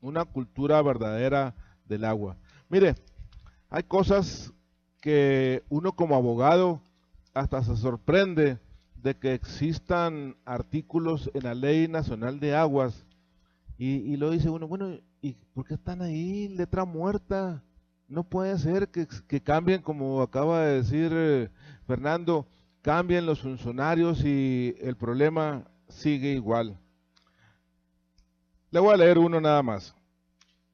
una cultura verdadera del agua. Mire, hay cosas que uno como abogado hasta se sorprende de que existan artículos en la Ley Nacional de Aguas y lo dice uno, bueno, ¿y por qué están ahí? Letra muerta. No puede ser que cambien, como acaba de decir Fernando, cambien los funcionarios y el problema sigue igual. Le voy a leer uno nada más.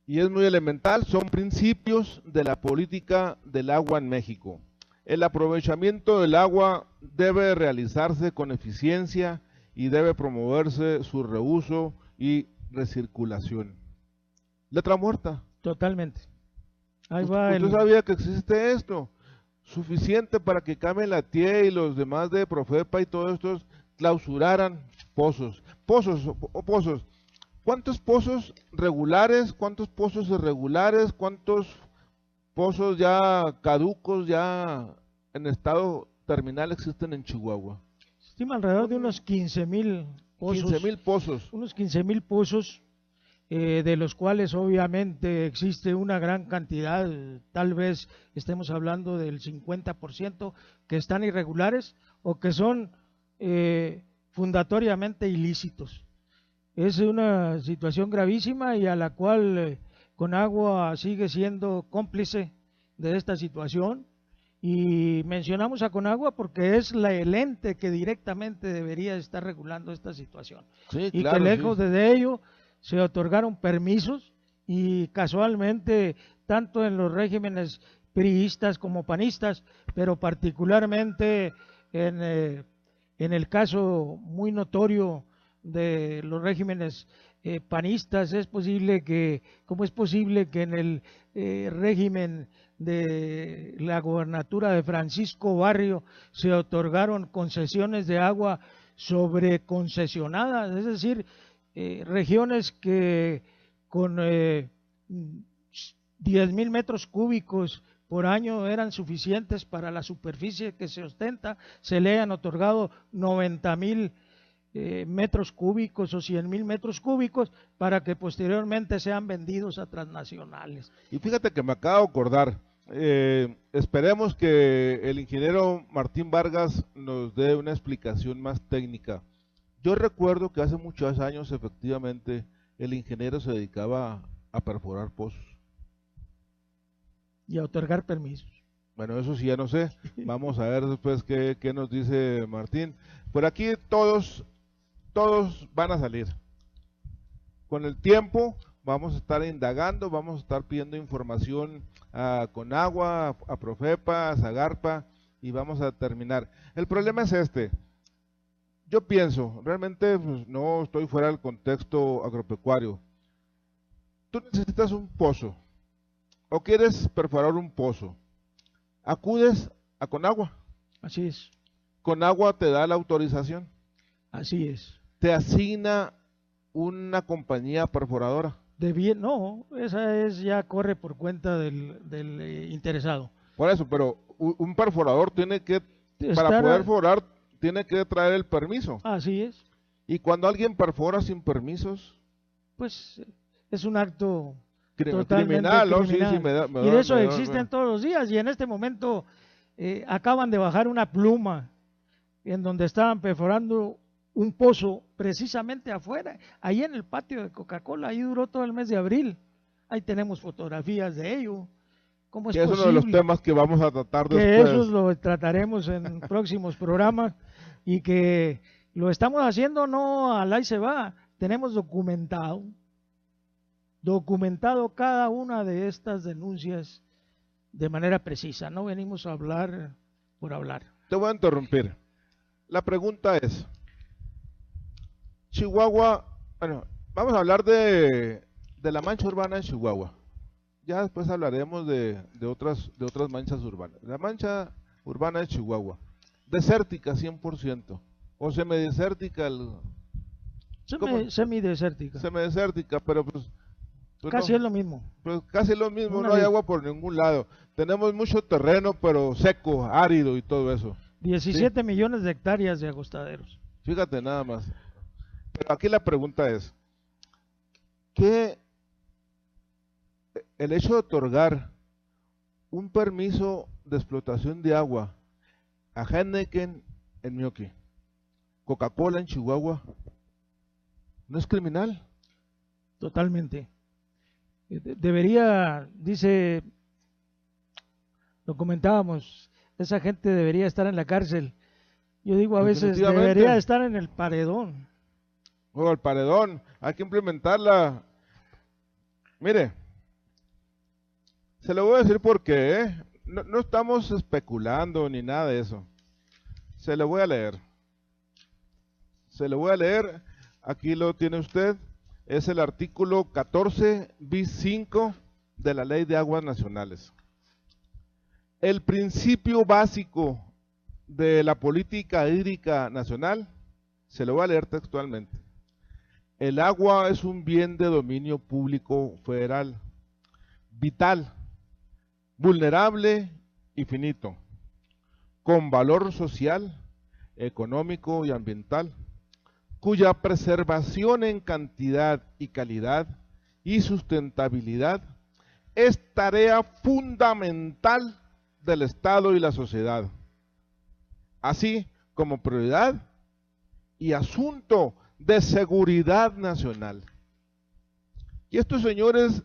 Y es muy elemental, son principios de la política del agua en México. El aprovechamiento del agua debe realizarse con eficiencia y debe promoverse su reuso y recirculación. Letra muerta. Totalmente. Ahí va ¿Usted sabía que existe esto? Suficiente para que Carmen Latié y los demás de Profepa y todos estos clausuraran pozos. Pozos. ¿Cuántos pozos regulares, cuántos pozos irregulares, cuántos pozos ya caducos, ya en estado terminal existen en Chihuahua? Estima alrededor de unos 15,000 pozos. 15,000 pozos. Unos 15,000 pozos, de los cuales obviamente existe una gran cantidad, tal vez estemos hablando del 50%, que están irregulares o que son fundatoriamente ilícitos. Es una situación gravísima y a la cual Conagua sigue siendo cómplice de esta situación. Y mencionamos a Conagua porque es el ente que directamente debería estar regulando esta situación. Sí, y claro, que lejos de ello se otorgaron permisos y casualmente tanto en los regímenes priistas como panistas, pero particularmente en el caso muy notorio de los regímenes panistas, ¿cómo es posible que en el régimen de la gobernatura de Francisco Barrio se otorgaron concesiones de agua sobreconcesionadas? Es decir, regiones que con 10,000 metros cúbicos por año eran suficientes para la superficie que se ostenta, se le han otorgado 90,000 metros cúbicos o 100,000 metros cúbicos para que posteriormente sean vendidos a transnacionales. Y fíjate que me acabo de acordar, esperemos que el ingeniero Martín Vargas nos dé una explicación más técnica. Yo recuerdo que hace muchos años efectivamente el ingeniero se dedicaba a perforar pozos. Y a otorgar permisos. Bueno, eso sí ya no sé, vamos a ver después qué nos dice Martín. Por aquí todos van a salir. Con el tiempo vamos a estar indagando, vamos a estar pidiendo información a Conagua, a Profepa, a Zagarpa, y vamos a terminar. El problema es este. Yo pienso, realmente pues, no estoy fuera del contexto agropecuario. Tú necesitas un pozo, o quieres perforar un pozo, acudes a Conagua. Así es. Conagua te da la autorización. Así es. Te asigna una compañía perforadora. No, esa ya corre por cuenta del interesado. Por eso, pero un perforador tiene que, para poder perforar, tiene que traer el permiso. Así es. Y cuando alguien perfora sin permisos, pues es un acto criminal, criminal. ¿no? Sí, Y de eso existen todos los días. Y en este momento acaban de bajar una pluma en donde estaban perforando un pozo precisamente afuera, ahí en el patio de Coca-Cola. Ahí duró todo el mes de abril. Ahí tenemos fotografías de ello. ¿Cómo es posible? Es uno de los temas que vamos a tratar después. Que eso lo trataremos en próximos programas, y que lo estamos haciendo no al ahí se va. Tenemos documentado cada una de estas denuncias de manera precisa. No venimos a hablar por hablar. te voy a interrumpir. La pregunta es, Chihuahua, bueno, vamos a hablar de la mancha urbana de Chihuahua. Ya después hablaremos de otras manchas urbanas. La mancha urbana de Chihuahua, desértica 100%, o semidesértica, semidesértica. Semidesértica, pero pues casi no, es lo mismo. pues casi lo mismo, no hay agua por ningún lado. Tenemos mucho terreno, pero seco, árido y todo eso. 17 millones de hectáreas de acostaderos. Fíjate nada más. Pero aquí la pregunta es, ¿qué el hecho de otorgar un permiso de explotación de agua a Heineken en Mioqui, Coca-Cola en Chihuahua, no es criminal? Totalmente. Debería, dice, lo comentábamos, esa gente debería estar en la cárcel. Yo digo a veces, debería estar en el paredón. O el paredón, hay que implementarla. Mire, se lo voy a decir porque no estamos especulando ni nada de eso. Se lo voy a leer. Se lo voy a leer. Aquí lo tiene usted. Es el artículo 14 bis 5 de la Ley de Aguas Nacionales. El principio básico de la política hídrica nacional, se lo voy a leer textualmente. El agua es un bien de dominio público federal, vital, vulnerable y finito, con valor social, económico y ambiental, cuya preservación en cantidad y calidad y sustentabilidad es tarea fundamental del Estado y la sociedad, así como prioridad y asunto de seguridad nacional. Y estos señores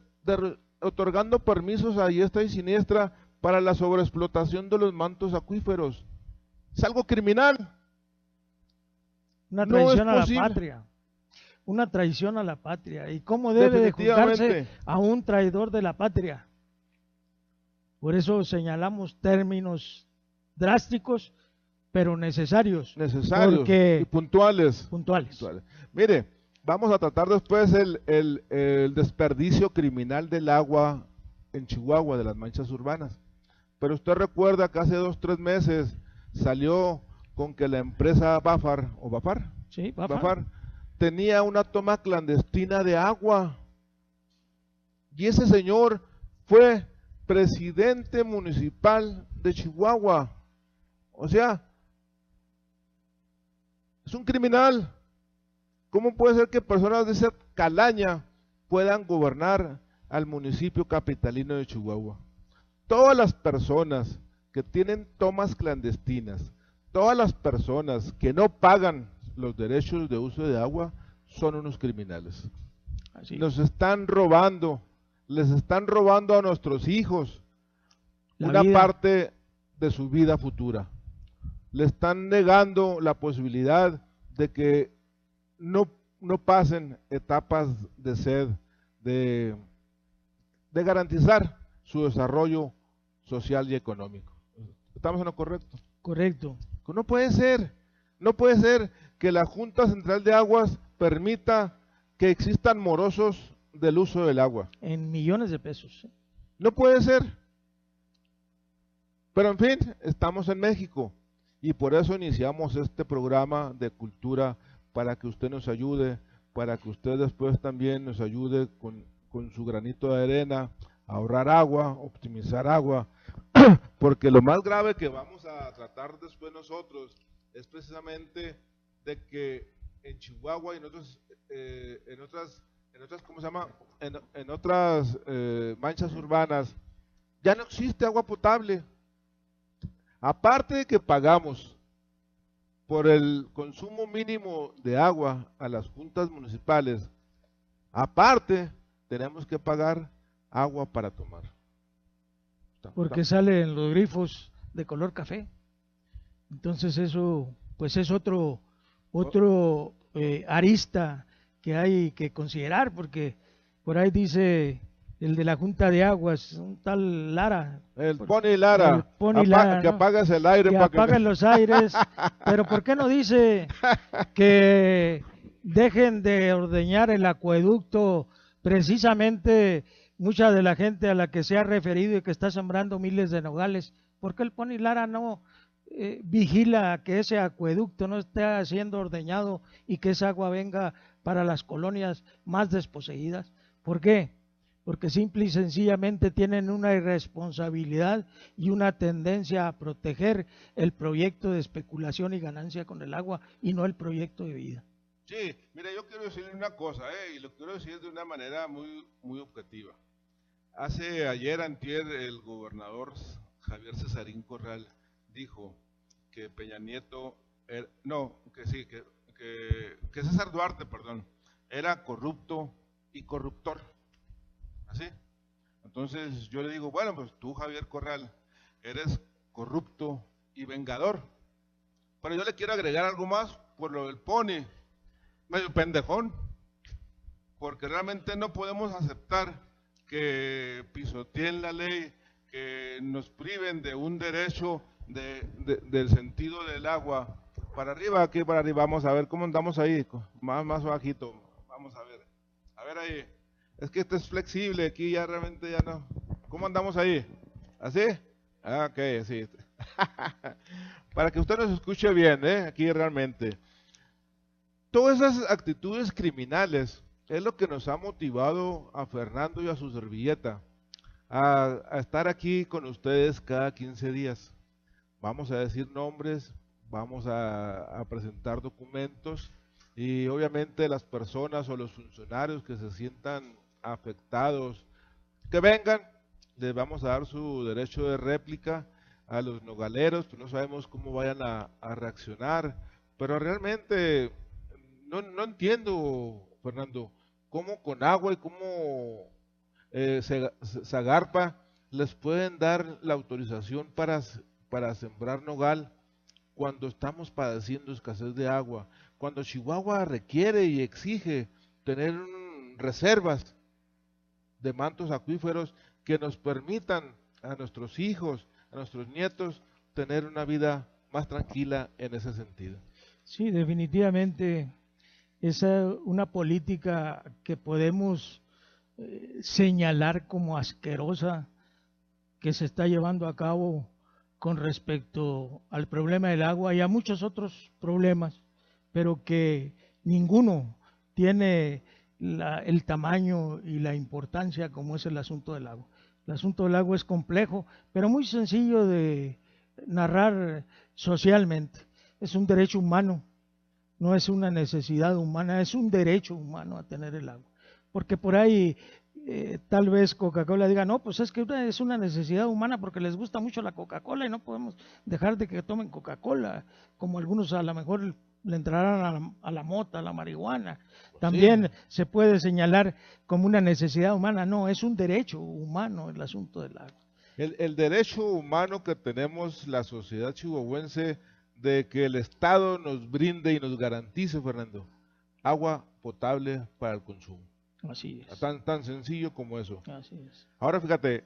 otorgando permisos a diestra y siniestra para la sobreexplotación de los mantos acuíferos, es algo criminal. Una traición a la patria. Una traición a la patria. ¿Y cómo debe de juzgarse a un traidor de la patria? Por eso señalamos términos drásticos, pero necesarios. Necesarios y puntuales. Mire, vamos a tratar después el desperdicio criminal del agua en Chihuahua, de las manchas urbanas. Pero usted recuerda que hace 2 o 3 meses salió con que la empresa Bafar tenía una toma clandestina de agua. Y ese señor fue presidente municipal de Chihuahua. O sea, es un criminal. ¿Cómo puede ser que personas de esa calaña puedan gobernar al municipio capitalino de Chihuahua? Todas las personas que tienen tomas clandestinas, todas las personas que no pagan los derechos de uso de agua son unos criminales. Así. Nos están robando, les están robando a nuestros hijos una parte de su vida futura. Le están negando la posibilidad de que no pasen etapas de sed, de garantizar su desarrollo social y económico. ¿Estamos en lo correcto? Correcto. No puede ser que la Junta Central de Aguas permita que existan morosos del uso del agua. En millones de pesos. No puede ser. Pero en fin, estamos en México y por eso iniciamos este programa de cultura, para que usted nos ayude, para que usted después también nos ayude con su granito de arena a ahorrar agua, optimizar agua, porque lo más grave que vamos a tratar después nosotros es precisamente de que en Chihuahua y en otras ¿cómo se llama? En otras manchas urbanas ya no existe agua potable. Aparte de que pagamos por el consumo mínimo de agua a las juntas municipales, aparte tenemos que pagar agua para tomar. Porque sale en los grifos de color café. Entonces eso pues es otro arista que hay que considerar, porque por ahí dice el de la Junta de Aguas, un tal Lara. El Pony Lara. El Pony Lara, que ¿no? apagas el aire Que para apaguen los aires. Pero ¿por qué no dice que dejen de ordeñar el acueducto? Precisamente mucha de la gente a la que se ha referido y que está sembrando miles de nogales, ¿por qué el Pony Lara no vigila que ese acueducto no esté siendo ordeñado y que esa agua venga para las colonias más desposeídas? ¿Por qué? Porque simple y sencillamente tienen una irresponsabilidad y una tendencia a proteger el proyecto de especulación y ganancia con el agua y no el proyecto de vida. Sí, mira, yo quiero decirle una cosa, y lo quiero decir de una manera muy objetiva. Ayer, antier, el gobernador Javier Cesarín Corral dijo que Peña Nieto, que César Duarte, perdón, era corrupto y corruptor. ¿Así? Entonces yo le digo, bueno, pues tú, Javier Corral, eres corrupto y vengador. Pero yo le quiero agregar algo más por lo del Pony, medio pendejón, porque realmente no podemos aceptar que pisoteen la ley, que nos priven de un derecho del sentido del agua. Para arriba, aquí para arriba, vamos a ver cómo andamos ahí, más bajito, vamos a ver ahí. Es que esto es flexible, aquí ya realmente ya no. ¿Cómo andamos ahí? ¿Así? Ah, ok, sí. Para que usted nos escuche bien, aquí realmente. Todas esas actitudes criminales es lo que nos ha motivado a Fernando y a su servilleta a estar aquí con ustedes cada 15 días. Vamos a decir nombres, vamos a presentar documentos y obviamente las personas o los funcionarios que se sientan afectados, que vengan, les vamos a dar su derecho de réplica a los nogaleros, pues no sabemos cómo vayan a reaccionar, pero realmente no entiendo, Fernando, cómo con agua y cómo Zagarpa les pueden dar la autorización para sembrar nogal cuando estamos padeciendo escasez de agua, cuando Chihuahua requiere y exige tener reservas de mantos acuíferos que nos permitan a nuestros hijos, a nuestros nietos, tener una vida más tranquila en ese sentido. Sí, definitivamente es una política que podemos señalar como asquerosa que se está llevando a cabo con respecto al problema del agua y a muchos otros problemas, pero que ninguno tiene el tamaño y la importancia como es el asunto del agua. El asunto del agua es complejo, pero muy sencillo de narrar socialmente. Es un derecho humano, no es una necesidad humana, es un derecho humano a tener el agua. Porque por ahí tal vez Coca-Cola diga, no, pues es que es una necesidad humana porque les gusta mucho la Coca-Cola y no podemos dejar de que tomen Coca-Cola, como algunos a lo mejor le entrarán a la mota, a la marihuana. También sí se puede señalar como una necesidad humana, no, es un derecho humano el asunto del agua. El derecho humano que tenemos la sociedad chihuahuense de que el Estado nos brinde y nos garantice, Fernando, agua potable para el consumo. Así es. Tan sencillo como eso. Así es. Ahora fíjate,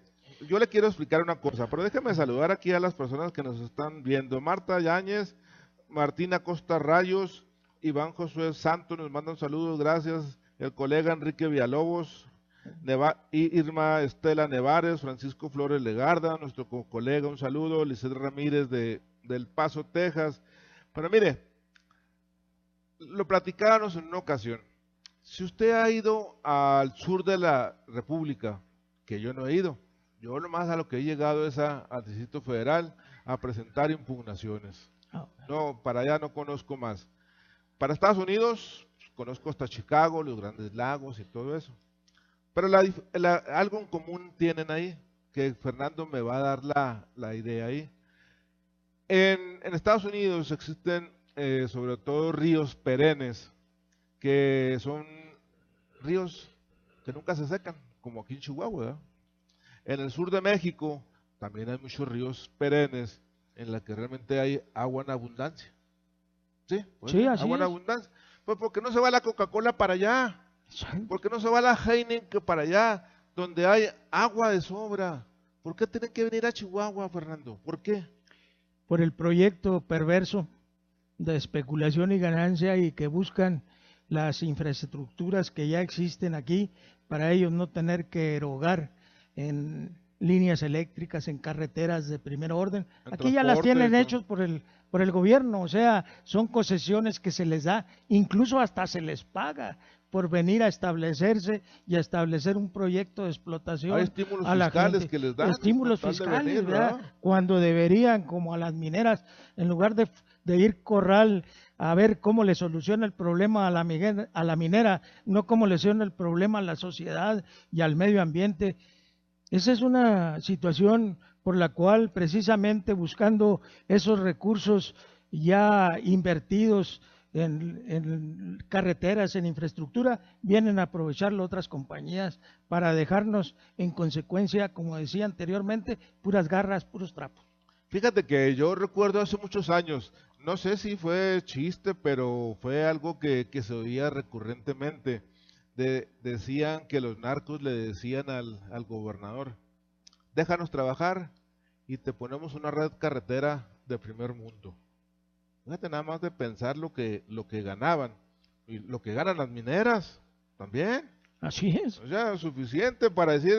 yo le quiero explicar una cosa, pero déjeme saludar aquí a las personas que nos están viendo. Marta Yáñez, Martina Costa Rayos, Iván Josué Santos nos mandan saludos, gracias. El colega Enrique Villalobos, Irma Estela Nevares, Francisco Flores Legarda, nuestro colega, un saludo. Lisset Ramírez del Paso, Texas. Pero mire, lo platicábamos en una ocasión. Si usted ha ido al sur de la República, que yo no he ido, yo nomás a lo que he llegado es al Distrito Federal a presentar impugnaciones. No, para allá no conozco más. Para Estados Unidos, conozco hasta Chicago, los Grandes Lagos y todo eso. Pero algo en común tienen ahí, que Fernando me va a dar la idea ahí. En Estados Unidos existen sobre todo ríos perennes, que son ríos que nunca se secan, como aquí en Chihuahua, ¿verdad? En el sur de México también hay muchos ríos perennes en los que realmente hay agua en abundancia. ¿Sí? Pues, sí, así agua en es. abundancia. Pues ¿por qué no se va la Coca-Cola para allá? ¿Por qué no se va la Heineken para allá? donde hay agua de sobra. ¿Por qué tienen que venir a Chihuahua, Fernando? ¿Por qué? Por el proyecto perverso de especulación y ganancia y que buscan las infraestructuras que ya existen aquí para ellos no tener que erogar en líneas eléctricas, en carreteras de primer orden. Aquí ya las tienen hechos por el gobierno, o sea, son concesiones que se les da, incluso hasta se les paga por venir a establecerse y a establecer un proyecto de explotación. Hay estímulos a la fiscales gente. que les dan. Estímulos fiscales, ¿verdad? Cuando deberían, como a las mineras, en lugar de ir corral a ver cómo le soluciona el problema a la minera, no cómo le soluciona el problema a la sociedad y al medio ambiente. Esa es una situación por la cual, precisamente buscando esos recursos ya invertidos en carreteras, en infraestructura, vienen a aprovecharlo otras compañías para dejarnos, en consecuencia, como decía anteriormente, puras garras, puros trapos. Fíjate que yo recuerdo hace muchos años, no sé si fue chiste, pero fue algo que se oía recurrentemente. Decían que los narcos le decían al gobernador: déjanos trabajar y te ponemos una red carretera de primer mundo. Fíjate nada más de pensar lo que ganaban y lo que ganan las mineras también. Así es. O sea, suficiente para decir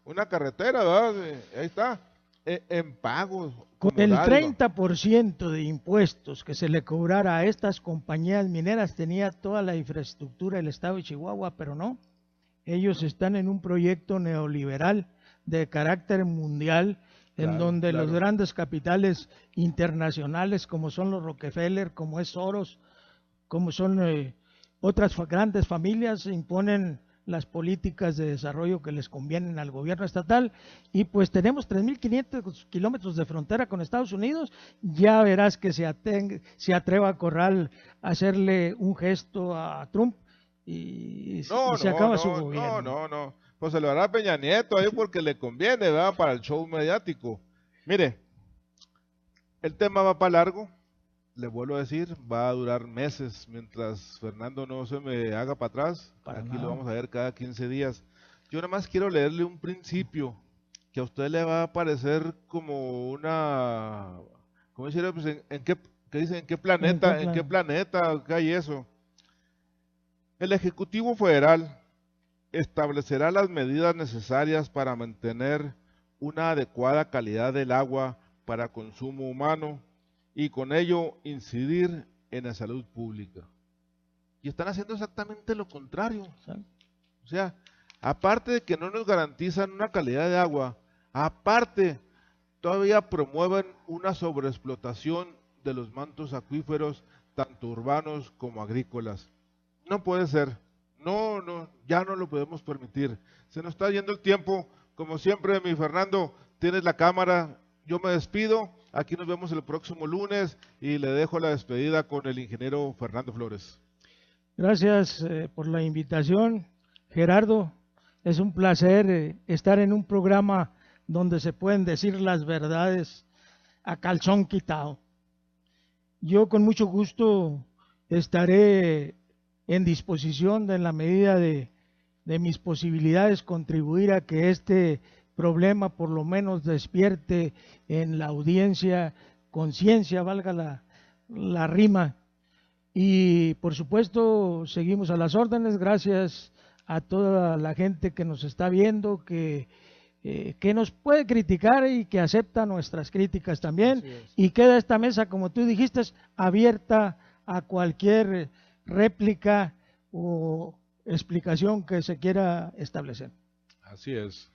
una carretera, ¿verdad? Ahí está, en pagos. Con el 30% de impuestos que se le cobrara a estas compañías mineras tenía toda la infraestructura del estado de Chihuahua, pero no. Ellos están en un proyecto neoliberal de carácter mundial, en donde los grandes capitales internacionales, como son los Rockefeller, como es Soros, como son otras grandes familias, imponen las políticas de desarrollo que les convienen al gobierno estatal, y pues tenemos 3.500 kilómetros de frontera con Estados Unidos. Ya verás que se atreva a Corral a hacerle un gesto a Trump y se acaba su gobierno. No. Pues se lo hará Peña Nieto ahí porque le conviene, ¿verdad? Para el show mediático. Mire, el tema va para largo, le vuelvo a decir, va a durar meses mientras Fernando no se me haga para atrás. Aquí lo vamos a ver cada 15 días. Yo nada más quiero leerle un principio que a usted le va a parecer como una, ¿cómo decir? Pues ¿qué dice? ¿En qué planeta? ¿En qué planeta hay eso? El Ejecutivo Federal establecerá las medidas necesarias para mantener una adecuada calidad del agua para consumo humano y con ello incidir en la salud pública. Y están haciendo exactamente lo contrario. O sea, aparte de que no nos garantizan una calidad de agua, aparte todavía promueven una sobreexplotación de los mantos acuíferos, tanto urbanos como agrícolas. No puede ser. No, ya no lo podemos permitir. Se nos está yendo el tiempo. Como siempre, mi Fernando, tienes la cámara. Yo me despido. Aquí nos vemos el próximo lunes y le dejo la despedida con el ingeniero Fernando Flores. Gracias por la invitación, Gerardo. Es un placer estar en un programa donde se pueden decir las verdades a calzón quitado. Yo con mucho gusto estaré en disposición, en la medida de mis posibilidades, contribuir a que este problema por lo menos despierte en la audiencia conciencia, valga la rima. Y por supuesto seguimos a las órdenes. Gracias a toda la gente que nos está viendo, que nos puede criticar y que acepta nuestras críticas también, y queda esta mesa, como tú dijiste, abierta a cualquier réplica o explicación que se quiera establecer. Así es.